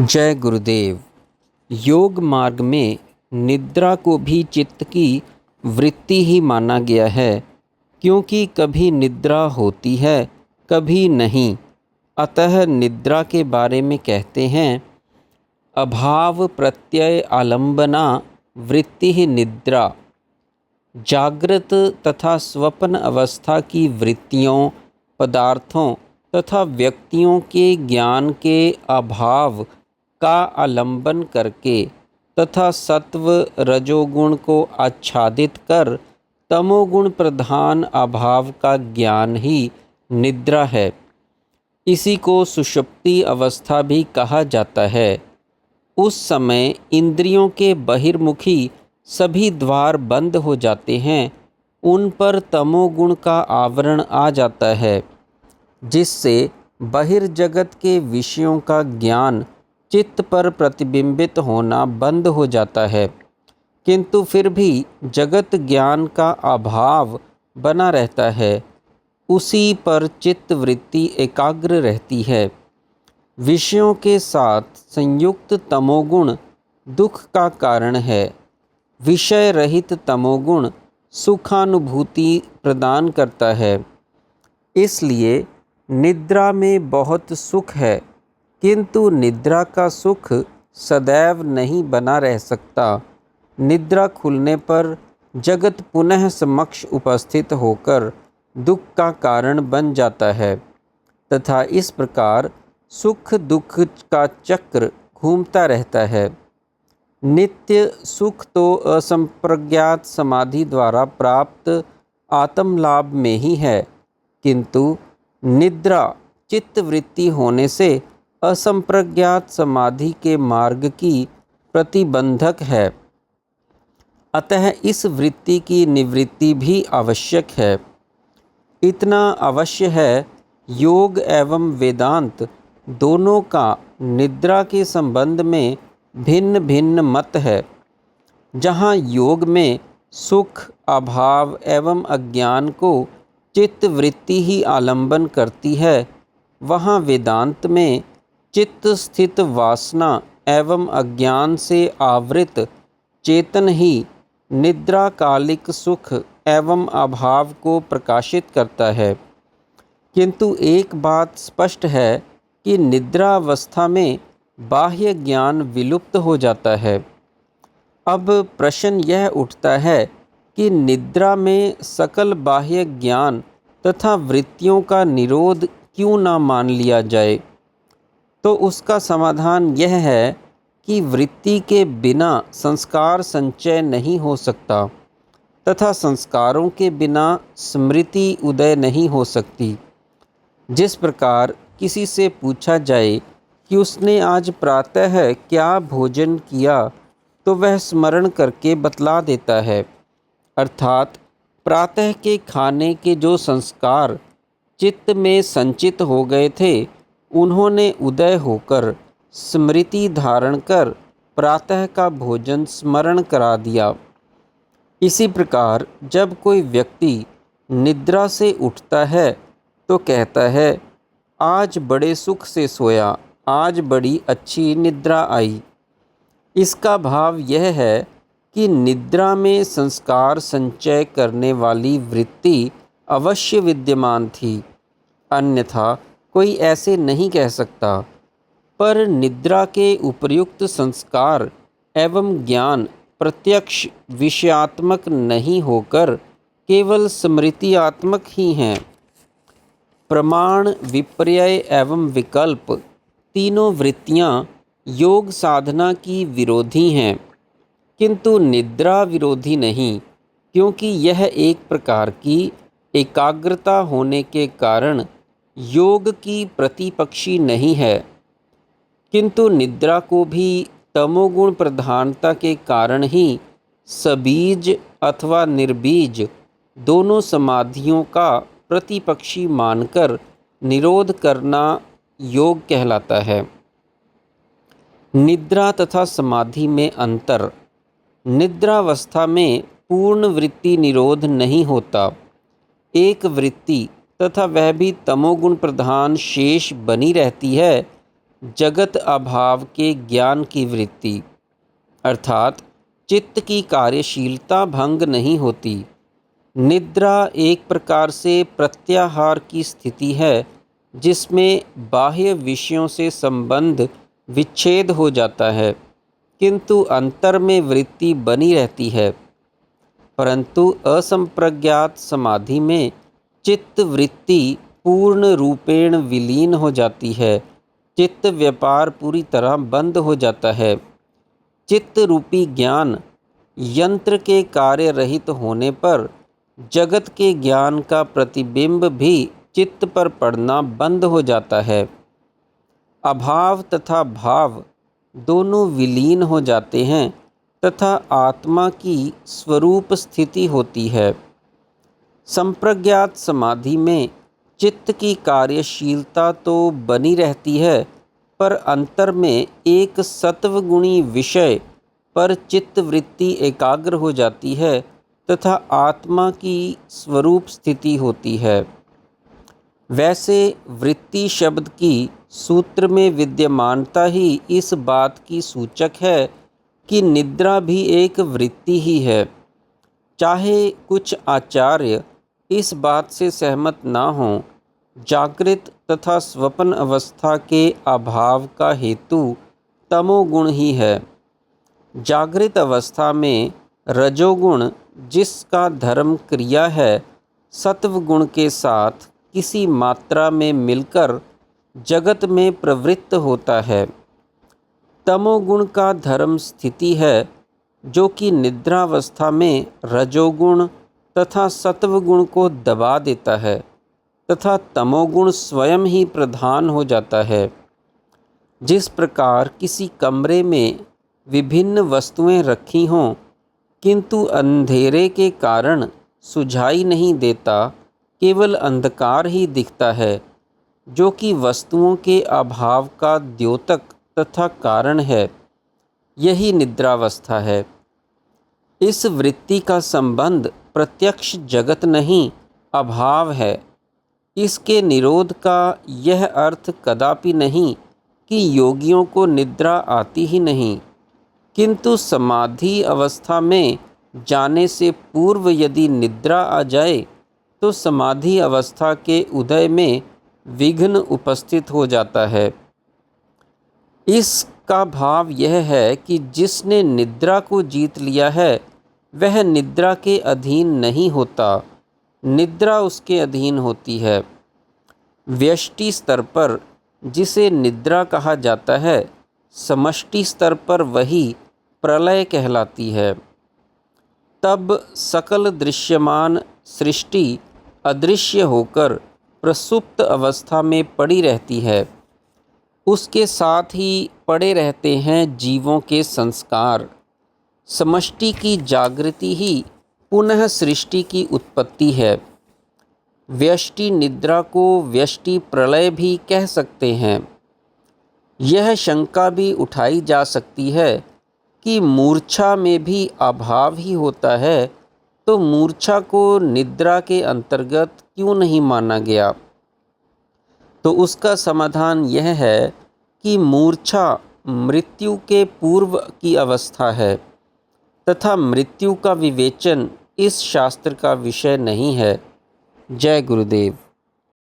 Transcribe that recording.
जय गुरुदेव। योग मार्ग में निद्रा को भी चित्त की वृत्ति ही माना गया है, क्योंकि कभी निद्रा होती है कभी नहीं। अतः निद्रा के बारे में कहते हैं, अभाव प्रत्यय आलंबना वृत्ति ही निद्रा। जागृत तथा स्वप्न अवस्था की वृत्तियों, पदार्थों तथा व्यक्तियों के ज्ञान के अभाव का आलंबन करके तथा सत्व रजोगुण को आच्छादित कर तमोगुण प्रधान अभाव का ज्ञान ही निद्रा है। इसी को सुषुप्ति अवस्था भी कहा जाता है। उस समय इंद्रियों के बहिर्मुखी सभी द्वार बंद हो जाते हैं, उन पर तमोगुण का आवरण आ जाता है, जिससे बहिर्जगत के विषयों का ज्ञान चित्त पर प्रतिबिंबित होना बंद हो जाता है, किंतु फिर भी जगत ज्ञान का अभाव बना रहता है। उसी पर चित्त वृत्ति एकाग्र रहती है। विषयों के साथ संयुक्त तमोगुण दुख का कारण है। विषय रहित तमोगुण सुखानुभूति प्रदान करता है। इसलिए निद्रा में बहुत सुख है, किंतु निद्रा का सुख सदैव नहीं बना रह सकता। निद्रा खुलने पर जगत पुनः समक्ष उपस्थित होकर दुख का कारण बन जाता है तथा इस प्रकार सुख दुख का चक्र घूमता रहता है। नित्य सुख तो असंप्रज्ञात समाधि द्वारा प्राप्त आत्मलाभ में ही है, किंतु निद्रा चित्तवृत्ति होने से असंप्रज्ञात समाधि के मार्ग की प्रतिबंधक है। अतः इस वृत्ति की निवृत्ति भी आवश्यक है। इतना अवश्य है, योग एवं वेदांत दोनों का निद्रा के संबंध में भिन्न भिन्न मत है। जहाँ योग में सुख अभाव एवं अज्ञान को चित्तवृत्ति ही आलंबन करती है, वहाँ वेदांत में चित्त स्थित वासना एवं अज्ञान से आवृत चेतन ही निद्राकालिक सुख एवं अभाव को प्रकाशित करता है। किंतु एक बात स्पष्ट है कि निद्रावस्था में बाह्य ज्ञान विलुप्त हो जाता है। अब प्रश्न यह उठता है कि निद्रा में सकल बाह्य ज्ञान तथा वृत्तियों का निरोध क्यों ना मान लिया जाए। तो उसका समाधान यह है कि वृत्ति के बिना संस्कार संचय नहीं हो सकता तथा संस्कारों के बिना स्मृति उदय नहीं हो सकती। जिस प्रकार किसी से पूछा जाए कि उसने आज प्रातः क्या भोजन किया, तो वह स्मरण करके बतला देता है। अर्थात प्रातः के खाने के जो संस्कार चित्त में संचित हो गए थे, उन्होंने उदय होकर स्मृति धारण कर प्रातः का भोजन स्मरण करा दिया। इसी प्रकार जब कोई व्यक्ति निद्रा से उठता है तो कहता है, आज बड़े सुख से सोया, आज बड़ी अच्छी निद्रा आई। इसका भाव यह है कि निद्रा में संस्कार संचय करने वाली वृत्ति अवश्य विद्यमान थी, अन्यथा कोई ऐसे नहीं कह सकता। पर निद्रा के उपर्युक्त संस्कार एवं ज्ञान प्रत्यक्ष विषयात्मक नहीं होकर केवल स्मृतियात्मक ही हैं। प्रमाण, विपर्यय एवं विकल्प तीनों वृत्तियां योग साधना की विरोधी हैं, किंतु निद्रा विरोधी नहीं, क्योंकि यह एक प्रकार की एकाग्रता होने के कारण योग की प्रतिपक्षी नहीं है। किंतु निद्रा को भी तमोगुण प्रधानता के कारण ही सबीज अथवा निर्बीज दोनों समाधियों का प्रतिपक्षी मानकर निरोध करना योग कहलाता है। निद्रा तथा समाधि में अंतर। निद्रावस्था में पूर्ण वृत्ति निरोध नहीं होता। एक वृत्ति तथा वह भी तमोगुण प्रधान शेष बनी रहती है, जगत अभाव के ज्ञान की वृत्ति, अर्थात चित्त की कार्यशीलता भंग नहीं होती। निद्रा एक प्रकार से प्रत्याहार की स्थिति है जिसमें बाह्य विषयों से संबंध विच्छेद हो जाता है, किंतु अंतर में वृत्ति बनी रहती है। परंतु असंप्रज्ञात समाधि में चित्त वृत्ति पूर्ण रूपेण विलीन हो जाती है। चित्त व्यापार पूरी तरह बंद हो जाता है। चित्त रूपी ज्ञान यंत्र के कार्य रहित होने पर जगत के ज्ञान का प्रतिबिंब भी चित्त पर पड़ना बंद हो जाता है। अभाव तथा भाव दोनों विलीन हो जाते हैं तथा आत्मा की स्वरूप स्थिति होती है। संप्रज्ञात समाधि में चित्त की कार्यशीलता तो बनी रहती है, पर अंतर में एक सत्वगुणी विषय पर चित्त वृत्ति एकाग्र हो जाती है तथा आत्मा की स्वरूप स्थिति होती है। वैसे वृत्ति शब्द की सूत्र में विद्यमानता ही इस बात की सूचक है कि निद्रा भी एक वृत्ति ही है। चाहे कुछ आचार्य इस बात से सहमत ना हों, जागृत तथा स्वप्न अवस्था के अभाव का हेतु तमोगुण ही है। जागृत अवस्था में रजोगुण, जिसका धर्म क्रिया है, सत्वगुण के साथ किसी मात्रा में मिलकर जगत में प्रवृत्त होता है। तमोगुण का धर्म स्थिति है, जो कि निद्रावस्था में रजोगुण तथा सत्वगुण को दबा देता है तथा तमोगुण स्वयं ही प्रधान हो जाता है। जिस प्रकार किसी कमरे में विभिन्न वस्तुएं रखी हों, किंतु अंधेरे के कारण सुझाई नहीं देता, केवल अंधकार ही दिखता है, जो कि वस्तुओं के अभाव का द्योतक तथा कारण है, यही निद्रावस्था है। इस वृत्ति का संबंध प्रत्यक्ष जगत नहीं, अभाव है। इसके निरोध का यह अर्थ कदापि नहीं कि योगियों को निद्रा आती ही नहीं, किंतु समाधि अवस्था में जाने से पूर्व यदि निद्रा आ जाए तो समाधि अवस्था के उदय में विघ्न उपस्थित हो जाता है। इसका भाव यह है कि जिसने निद्रा को जीत लिया है वह निद्रा के अधीन नहीं होता, निद्रा उसके अधीन होती है। व्यष्टि स्तर पर जिसे निद्रा कहा जाता है, समष्टि स्तर पर वही प्रलय कहलाती है। तब सकल दृश्यमान सृष्टि अदृश्य होकर प्रसुप्त अवस्था में पड़ी रहती है। उसके साथ ही पड़े रहते हैं जीवों के संस्कार। समष्टि की जागृति ही पुनः सृष्टि की उत्पत्ति है। व्यष्टि निद्रा को व्यष्टि प्रलय भी कह सकते हैं। यह शंका भी उठाई जा सकती है कि मूर्छा में भी अभाव ही होता है, तो मूर्छा को निद्रा के अंतर्गत क्यों नहीं माना गया? तो उसका समाधान यह है कि मूर्छा मृत्यु के पूर्व की अवस्था है तथा मृत्यु का विवेचन इस शास्त्र का विषय नहीं है। जय गुरुदेव।